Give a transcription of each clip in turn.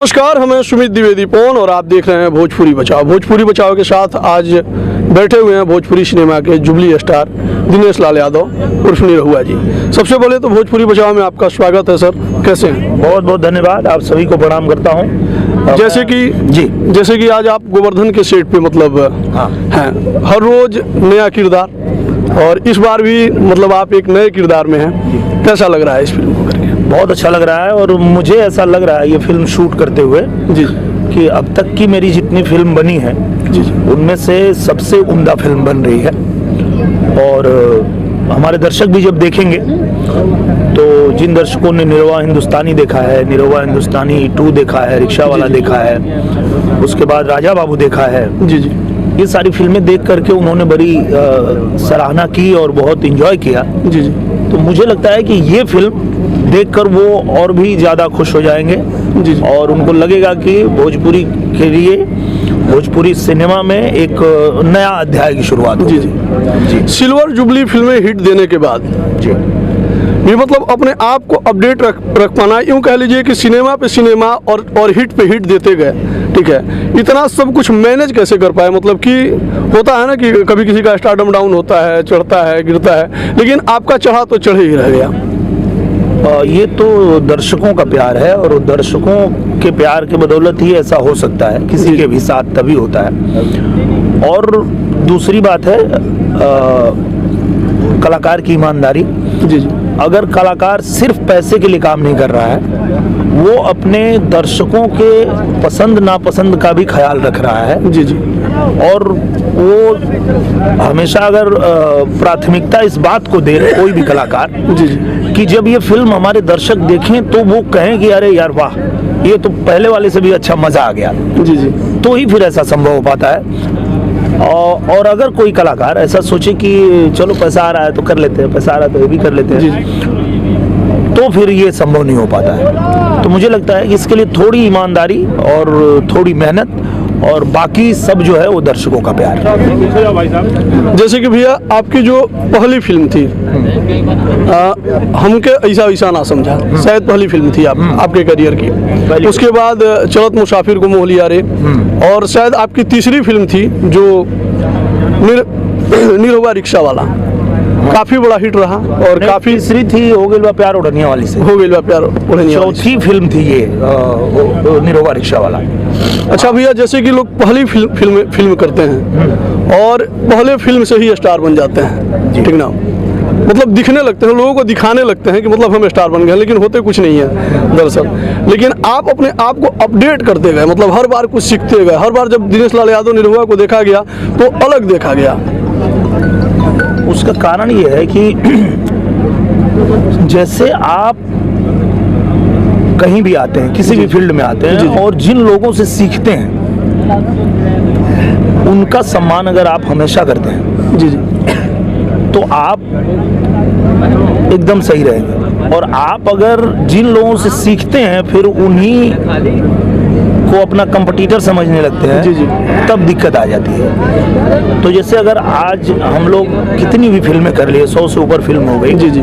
नमस्कार, हमें सुमित द्विवेदी पवन और आप देख रहे हैं भोजपुरी बचाओ। भोजपुरी बचाओ के साथ आज बैठे हुए हैं भोजपुरी सिनेमा के जुबली स्टार दिनेश लाल यादव उर्फ निरहुआ जी। सबसे पहले तो भोजपुरी बचाओ में आपका स्वागत है सर, कैसे हैं? बहुत बहुत धन्यवाद, आप सभी को प्रणाम करता हूँ। जैसे कि आज आप गोवर्धन के सेट पे मतलब हैं, हर रोज नया किरदार और इस बार भी मतलब आप एक नए किरदार में हैं, कैसा लग रहा है इस फिल्म को करके? बहुत अच्छा लग रहा है और मुझे ऐसा लग रहा है ये फिल्म शूट करते हुए जी कि अब तक की मेरी जितनी फिल्म बनी है जी उनमें से सबसे उम्दा फिल्म बन रही है। और हमारे दर्शक भी जब देखेंगे तो जिन दर्शकों ने निरहुआ हिंदुस्तानी देखा है, निरहुआ हिंदुस्तानी 2 देखा है, रिक्शा वाला देखा है, उसके बाद राजा बाबू देखा है, जी जी, ये सारी फिल्में देख करके उन्होंने बड़ी सराहना की और बहुत एंजॉय किया। जी जी, तो मुझे लगता है कि ये फिल्म देखकर वो और भी ज़्यादा खुश हो जाएंगे जी जी, और उनको लगेगा कि भोजपुरी के लिए, भोजपुरी सिनेमा में एक नया अध्याय की शुरुआत जी होगी। जी। सिल्वर जुबली फिल्में हिट देने के बाद जी ये मतलब अपने आप को अपडेट रख पाना, यूँ कह लीजिए कि सिनेमा पे सिनेमा और हिट पे हिट देते गए, ठीक है। इतना सब कुछ मैनेज कैसे कर पाए? मतलब कि होता है ना कि कभी किसी का स्टारडम डाउन होता है, चढ़ता है, गिरता है, लेकिन आपका चढ़ा तो चढ़े ही रह गया। ये तो दर्शकों का प्यार है और दर्शकों के प्यार के बदौलत ही ऐसा हो सकता है, किसी के भी साथ तभी होता है। और दूसरी बात है कलाकार की ईमानदारी। जी जी, अगर कलाकार सिर्फ पैसे के लिए काम नहीं कर रहा है, वो अपने दर्शकों के पसंद नापसंद का भी ख्याल रख रहा है। जी जी, और वो हमेशा अगर प्राथमिकता इस बात को दे रहे कोई भी कलाकार जी जी, कि जब ये फिल्म हमारे दर्शक देखें तो वो कहें कि अरे यार वाह, ये तो पहले वाले से भी अच्छा मजा आ गया, जी जी, तो ही फिर ऐसा संभव हो पाता है। और अगर कोई कलाकार ऐसा सोचे कि चलो पैसा आ रहा है तो कर लेते हैं, पैसा आ रहा है तो ये भी कर लेते हैं, तो फिर ये संभव नहीं हो पाता है। तो मुझे लगता है कि इसके लिए थोड़ी ईमानदारी और थोड़ी मेहनत और बाकी सब जो है वो दर्शकों का प्यार। जैसे कि भैया आपकी जो पहली फिल्म थी हमके ऐसा वैसा ना समझा, शायद पहली फिल्म थी आपके करियर की। उसके बाद चलत मुसाफिर को मोह लिया रे, और शायद आपकी तीसरी फिल्म थी जो निरहुआ रिक्शा वाला, काफी बड़ा हिट रहा और काफी तीसरी थी हो गई प्यार उड़निया वाली से, हो गई प्यार उड़निया वाली। चौथी फिल्म थी ये निरहुआ रिक्शा वाला। अच्छा भैया, जैसे कि लोग पहली फिल्म करते हैं और पहले फिल्म से ही स्टार बन जाते हैं, ठीक ना, मतलब दिखने लगते हैं, लोगों को दिखाने लगते हैं कि मतलब हम स्टार बन गए, लेकिन होते कुछ नहीं है दरअसल। लेकिन आप अपने आप को अपडेट करते गए, मतलब हर बार कुछ सीखते गए। हर बार जब दिनेश लाल यादव निरहुआ को देखा गया तो अलग देखा गया। उसका कारण ये है कि जैसे आप कहीं भी आते हैं, किसी भी फील्ड में आते हैं और जिन लोगों से सीखते हैं उनका सम्मान अगर आप हमेशा करते हैं जी जी, तो आप एकदम सही रहेंगे। और आप अगर जिन लोगों से सीखते हैं फिर उन्हीं को अपना कंपटीटर समझने लगते हैं, जी जी, तब दिक्कत आ जाती है। तो जैसे अगर आज हम लोग कितनी भी फिल्में कर लिए, 100 से ऊपर फिल्म हो गई, जी जी,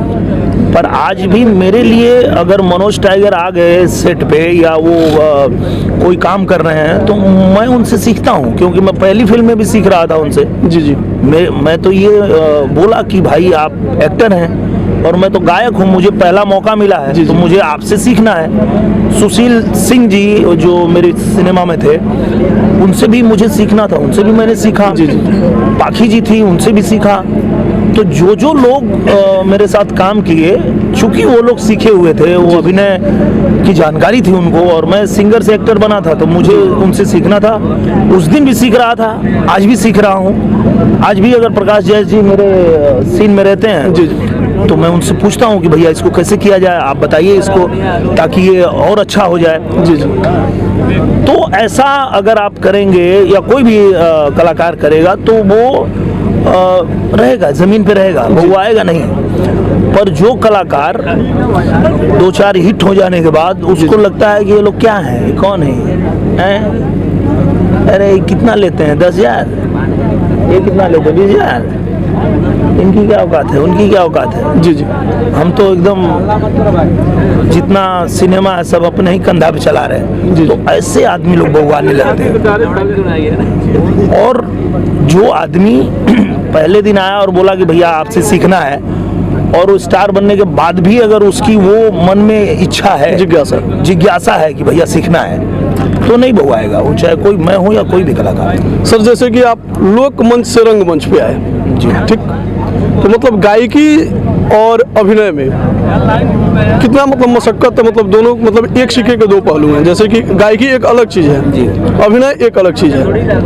पर आज भी मेरे लिए अगर मनोज टाइगर आ गए सेट पे या वो कोई काम कर रहे हैं तो मैं उनसे सीखता हूँ, क्योंकि मैं पहली फिल्म में भी सीख रहा था उनसे। जी जी, मैं तो ये बोला कि भाई आप एक्टर हैं और मैं तो गायक हूँ, मुझे पहला मौका मिला है, तो मुझे आपसे सीखना है। सुशील सिंह जी जो मेरे सिनेमा में थे उनसे भी मुझे सीखना था, उनसे भी मैंने सीखा। जी जी, पाखी जी थी, उनसे भी सीखा। तो जो लोग मेरे साथ काम किए, चूंकि वो लोग सीखे हुए थे, वो अभिनय की जानकारी थी उनको, और मैं सिंगर से एक्टर बना था तो मुझे उनसे सीखना था। उस दिन भी सीख रहा था, आज भी सीख रहा हूँ। आज भी अगर प्रकाश जैस जी मेरे सीन में रहते हैं जी, तो मैं उनसे पूछता हूँ कि भैया इसको कैसे किया जाए, आप बताइए इसको ताकि ये और अच्छा हो जाए। जी जी, तो ऐसा अगर आप करेंगे या कोई भी कलाकार करेगा तो वो रहेगा, जमीन पे रहेगा, वो आएगा नहीं। पर जो कलाकार 2-4 हिट हो जाने के बाद उसको लगता है कि ये लोग क्या हैं, ये कौन है, अरे कितना लेते हैं, 10,000, ये कितना लेते हैं, 20,000, इनकी क्या औकात है, उनकी क्या औकात है। जी जी। हम तो एकदम जितना सिनेमा है सब अपने ही कंधा पे चला रहे हैं। जी। तो ऐसे आदमी लोग भगवाने लगते हैं। और जो आदमी पहले दिन आया और बोला कि भैया आपसे सीखना है, और वो स्टार बनने के बाद भी अगर उसकी वो मन में इच्छा है, जिज्ञासा है कि भैया सीखना है, तो नहीं भगवाएगा वो, चाहे कोई मैं हूँ या कोई भी कलाकार। सर जैसे कि आप लोक मंच से रंग मंच पे आए जी ठीक, तो मतलब गायकी और अभिनय में कितना मतलब मशक्कत है, मतलब दोनों मतलब एक सिक्के के दो पहलू हैं। जैसे कि गायकी एक अलग चीज़ है, अभिनय एक अलग चीज़ है।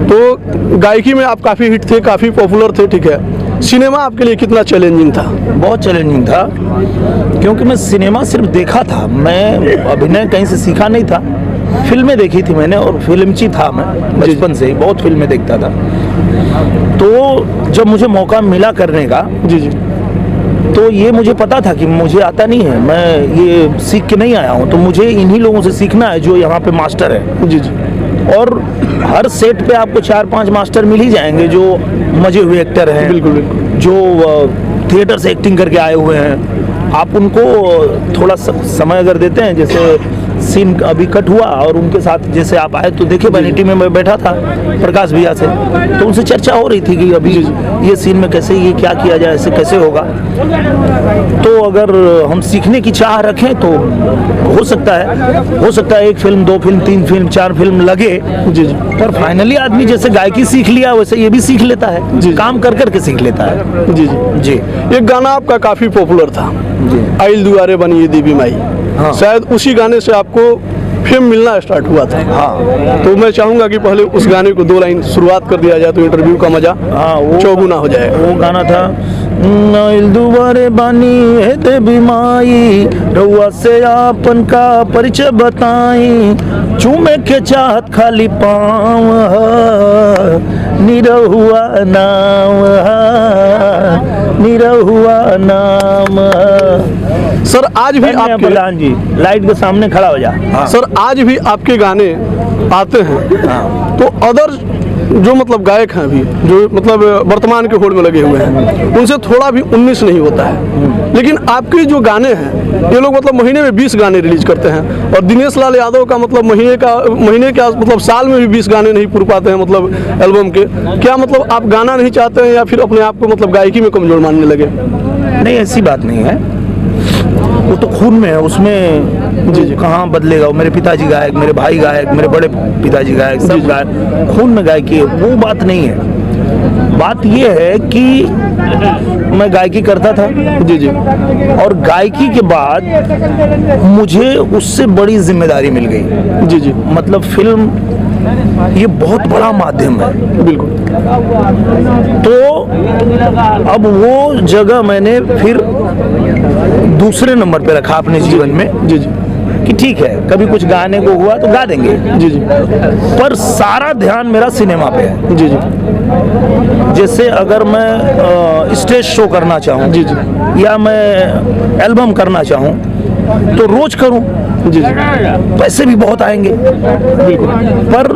तो गायकी में आप काफ़ी हिट थे, काफ़ी पॉपुलर थे, ठीक है। सिनेमा आपके लिए कितना चैलेंजिंग था? बहुत चैलेंजिंग था, क्योंकि मैं सिनेमा सिर्फ देखा था, मैं अभिनय कहीं से सीखा नहीं था। फिल्में देखी थी मैंने और फिल्मची था मैं बचपन से ही, बहुत फिल्में देखता था। तो जब मुझे मौका मिला करने का, जी जी, तो ये मुझे पता था कि मुझे आता नहीं है, मैं ये सीख के नहीं आया हूँ, तो मुझे इन्हीं लोगों से सीखना है जो यहाँ पे मास्टर है। जी जी। और हर सेट पे आपको 4-5 मास्टर मिल ही जाएंगे जो मजे हुए एक्टर हैं, बिल्कुल बिल्कुल, जो थिएटर से एक्टिंग करके आए हुए हैं। आप उनको थोड़ा समय अगर देते हैं, जैसे सीन अभी कट हुआ और उनके साथ जैसे आप आए तो देखिए वैनिटी में मैं बैठा था प्रकाश भैया से, तो उनसे चर्चा हो रही थी कि अभी ये सीन में कैसे, ये क्या किया जाए, ऐसे कैसे होगा। तो अगर हम सीखने की चाह रखें तो हो सकता है 1 फिल्म, 2 फिल्म, 3 फिल्म, 4 फिल्म लगे। जी जी। पर फाइनली आदमी जैसे गायकी सीख लिया वैसे ये भी सीख लेता है, जी। काम कर करके सीख लेता है। जी जी जी। एक गाना आपका काफ़ी पॉपुलर था, आइल दुआरे बनी देवी माई, हाँ। शायद उसी गाने से आपको फेम मिलना स्टार्ट हुआ था। हाँ। तो मैं चाहूँगा कि पहले उस गाने को 2 लाइन शुरुआत कर दिया जाए तो इंटरव्यू का मजा चौगुना हो जाएगा। वो गाना था, आइल दुआरे बानी है देवी माई, रउआ से आपन का परिचय बताई, चूमे के चाहत खाली पाँव, निरहुआ नाम, निरहुआ नाम। सर आज भी आपके, प्रधान जी लाइट के सामने खड़ा हो जा। हाँ। सर आज भी आपके गाने आते हैं। हाँ। तो अदर जो मतलब गायक हैं अभी, जो मतलब वर्तमान के होड़ में लगे हुए हैं, उनसे थोड़ा भी 19 नहीं होता है। लेकिन आपके जो गाने हैं, ये लोग मतलब महीने में 20 गाने रिलीज करते हैं, और दिनेश लाल यादव का मतलब महीने के मतलब साल में भी 20 गाने नहीं पूर पाते हैं मतलब एल्बम के। क्या मतलब आप गाना नहीं चाहते हैं या फिर अपने आप को मतलब गायकी में कमजोर मानने लगे? नहीं, ऐसी बात नहीं है, वो तो खून में है, उसमें जी कहाँ बदलेगा। मेरे पिताजी गायक, मेरे भाई गायक, मेरे बड़े पिताजी गायक, सब गायक, खून में गायकी है, वो बात नहीं है। बात ये है कि मैं गायकी करता था, जी जी, और गायकी के बाद मुझे उससे बड़ी जिम्मेदारी मिल गई। जी जी, मतलब फिल्म ये बहुत बड़ा माध्यम है, बिल्कुल। तो अब वो जगह मैंने फिर दूसरे नंबर पे रखा अपने जीवन में। जी जी, कि ठीक है, कभी कुछ गाने को हुआ तो गा देंगे। जी जी, पर सारा ध्यान मेरा सिनेमा पे है। जी जी, जैसे अगर मैं स्टेज शो करना चाहूँ, जी जी, या मैं एल्बम करना चाहूँ तो रोज करूँ, जी जी, पैसे भी बहुत आएंगे, बिल्कुल। पर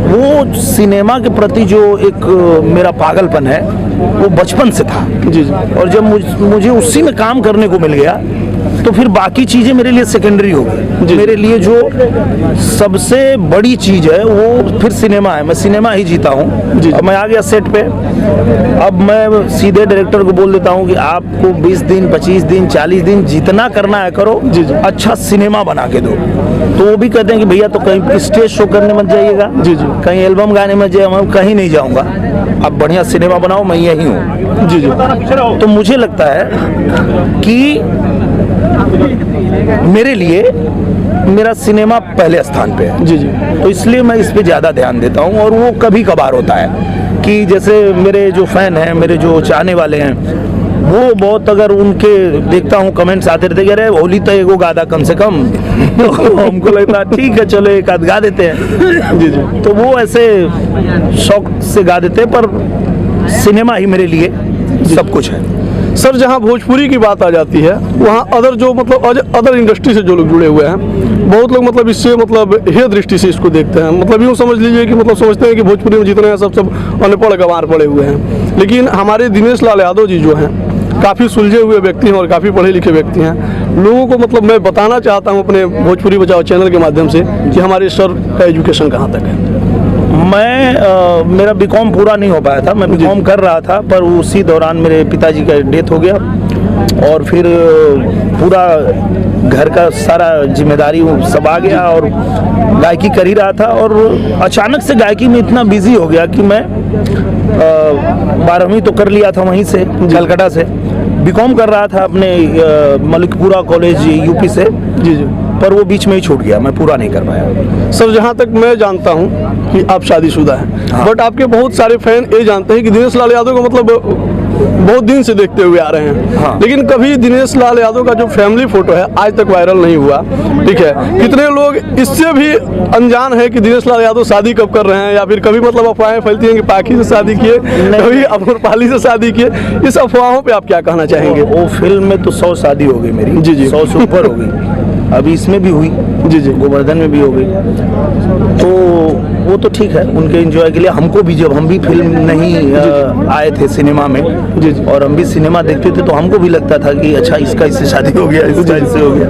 वो सिनेमा के प्रति जो एक मेरा पागलपन है वो बचपन से था। जी जी, और जब मुझे उसी में काम करने को मिल गया तो फिर बाकी चीज़ें मेरे लिए सेकेंडरी हो गई। मेरे लिए जो सबसे बड़ी चीज़ है वो फिर सिनेमा है, मैं सिनेमा ही जीता हूँ। अब मैं आ गया सेट पे, अब मैं सीधे डायरेक्टर को बोल देता हूँ कि आपको 20 दिन, 25 दिन, 40 दिन जितना करना है करो, अच्छा सिनेमा बना के दो। तो वो भी कहते हैं कि भैया तो कहीं स्टेज शो करने मत जाइएगा, जी जी, कहीं एल्बम गाने मत जाइए, मैं कहीं नहीं जाऊँगा, आप बढ़िया सिनेमा बनाओ, मैं यही हूँ। जी जी। तो मुझे लगता है कि मेरे लिए मेरा सिनेमा पहले स्थान पे है। जी जी, तो इसलिए मैं इस पे ज़्यादा ध्यान देता हूँ। और वो कभी कभार होता है कि जैसे मेरे जो फैन हैं, मेरे जो चाहने वाले हैं, वो बहुत अगर उनके देखता हूँ कमेंट्स आते रहते कि अरे होली तो एगो गादा कम से कम तो हमको लगता है ठीक है चलो एक आध गा देते हैं। जी जी। तो वो ऐसे शौक से गा देते हैं, पर सिनेमा ही मेरे लिए सब कुछ है। सर जहाँ भोजपुरी की बात आ जाती है, वहाँ अदर जो मतलब अदर इंडस्ट्री से जो लोग जुड़े हुए हैं, बहुत लोग मतलब इससे मतलब हे दृष्टि से इसको देखते हैं। मतलब यूँ समझ लीजिए कि मतलब समझते हैं कि भोजपुरी में जितने हैं सब अनपढ़ गंवार पड़े हुए हैं। लेकिन हमारे दिनेश लाल यादव जी जो हैं काफ़ी सुलझे हुए व्यक्ति हैं और काफ़ी पढ़े लिखे व्यक्ति हैं। लोगों को मतलब मैं बताना चाहता हूं अपने भोजपुरी बचाओ चैनल के माध्यम से कि हमारे सर का एजुकेशन कहाँ तक है। मेरा बीकॉम पूरा नहीं हो पाया था, मैं बीकॉम कर रहा था, पर उसी दौरान मेरे पिताजी का डेथ हो गया और फिर पूरा घर का सारा जिम्मेदारी सब आ गया और गायकी कर ही रहा था और अचानक से गायकी में इतना बिजी हो गया कि मैं 12वीं तो कर लिया था वहीं से, कलकत्ता से। बीकॉम कर रहा था अपने मलिकपुरा कॉलेज यूपी से, जी जी, पर वो बीच में ही छूट गया, मैं पूरा नहीं कर पाया। सर जहाँ तक मैं जानता हूँ कि आप शादीशुदा हैं, हाँ। बट आपके बहुत सारे फैन ये जानते हैं कि दिनेश लाल यादव को मतलब बहुत दिन से देखते हुए आ रहे हैं, हाँ। लेकिन कभी दिनेश लाल यादव का जो फैमिली फोटो है आज तक वायरल नहीं हुआ। ठीक है, कितने लोग इससे भी अनजान है कि दिनेश लाल यादव शादी कब कर रहे हैं, या फिर कभी मतलब अफवाहें फैलती हैं कि पाखी से शादी किए, कभी अमरपाली से शादी किए। इस अफवाहों पे आप क्या कहना चाहेंगे? वो फिल्म में तो 100 शादी हो गई मेरी, जी जी, 100 से ऊपर हो गई। अभी इसमें भी हुई, जी जी, गोवर्धन में भी हो गई, तो वो तो ठीक है उनके एंजॉय के लिए। हमको भी जब हम भी फिल्म नहीं आए थे सिनेमा में, जी जी, और हम भी सिनेमा देखते थे तो हमको भी लगता था कि अच्छा इसका इससे शादी हो गया, इसका इससे हो गया।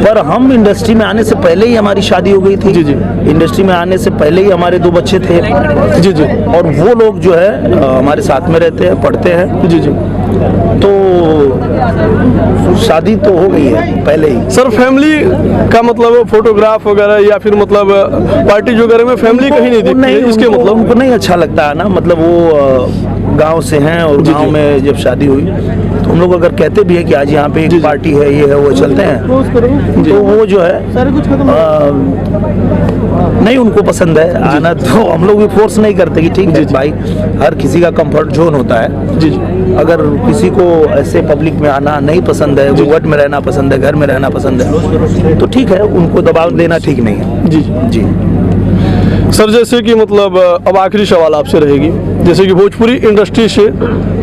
पर हम इंडस्ट्री में आने से पहले ही हमारी शादी हो गई थी। जी जी, इंडस्ट्री में आने से पहले ही हमारे 2 बच्चे थे। जी जी, और वो लोग जो है हमारे साथ में रहते हैं, पढ़ते हैं। जी जी, तो शादी तो हो गई है पहले ही। सर फैमिली का मतलब फोटोग्राफ वगैरह या फिर मतलब पार्टी वगैरह में फैमिली कहीं नहीं दिखती है, इसके मतलब उनको नहीं अच्छा लगता है ना, मतलब वो गांव से हैं और जी, गांव जी। में जब शादी हुई तो हम लोग अगर कहते भी है कि आज यहाँ पे एक पार्टी है, ये है, वो चलते हैं, तो वो जो है नहीं उनको पसंद है आना, तो हम लोग भी फोर्स नहीं करते कि ठीक है भाई, हर किसी का कंफर्ट जोन होता है। जी जी, अगर किसी को ऐसे पब्लिक में आना नहीं पसंद है, घूंघट में रहना पसंद है, घर में रहना पसंद है, तो ठीक है, उनको दबाव देना ठीक नहीं है। जी जी सर, जैसे कि मतलब अब आखिरी सवाल आपसे रहेगी, जैसे कि भोजपुरी इंडस्ट्री से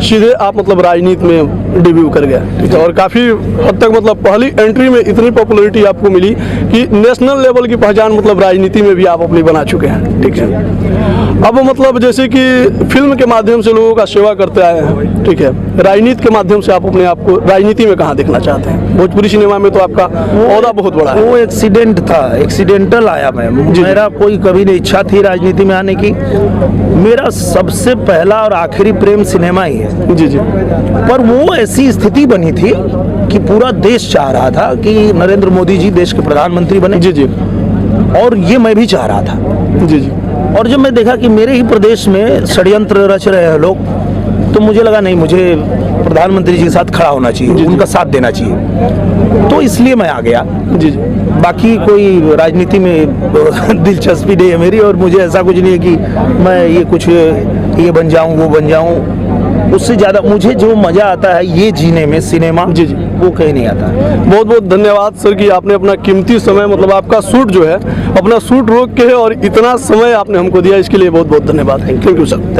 सीधे आप मतलब राजनीति में डेब्यू कर गया, ठीक है, और काफ़ी हद तक मतलब पहली एंट्री में इतनी पॉपुलैरिटी आपको मिली कि नेशनल लेवल की पहचान मतलब राजनीति में भी आप अपनी बना चुके हैं। ठीक है, अब मतलब जैसे कि फिल्म के माध्यम से लोगों का सेवा करते आए हैं, ठीक है, राजनीति के माध्यम से आप अपने आप को राजनीति में कहाँ देखना चाहते हैं? भोजपुरी सिनेमा में तो आपका ओहदा बहुत बड़ा है। वो एक्सीडेंट था, एक्सीडेंटल आया मैं, मेरा कोई कभी नहीं इच्छा थी राजनीति में आने की। मेरा सबसे पहला और आखिरी प्रेम सिनेमा ही है। जी जी, पर वो ऐसी स्थिति बनी थी कि पूरा देश चाह रहा था कि नरेंद्र मोदी जी देश के प्रधानमंत्री बने। जी जी, और ये मैं भी चाह रहा था। जी जी, और जब मैं देखा कि मेरे ही प्रदेश में षड्यंत्र रच रहे हैं लोग, तो मुझे लगा नहीं, मुझे प्रधानमंत्री जी के साथ खड़ा होना चाहिए, उनका साथ देना चाहिए, तो इसलिए मैं आ गया। जी जी, बाकी कोई राजनीति में दिलचस्पी नहीं है मेरी, और मुझे ऐसा कुछ नहीं है कि मैं ये कुछ ये बन जाऊं, वो बन जाऊं। उससे ज़्यादा मुझे जो मज़ा आता है ये जीने में, सिनेमा, जी जी, वो कहीं नहीं आता। बहुत बहुत धन्यवाद सर कि आपने अपना कीमती समय मतलब आपका शूट जो है अपना शूट रोक के और इतना समय आपने हमको दिया, इसके लिए बहुत बहुत धन्यवाद। Thank you sir. थैंक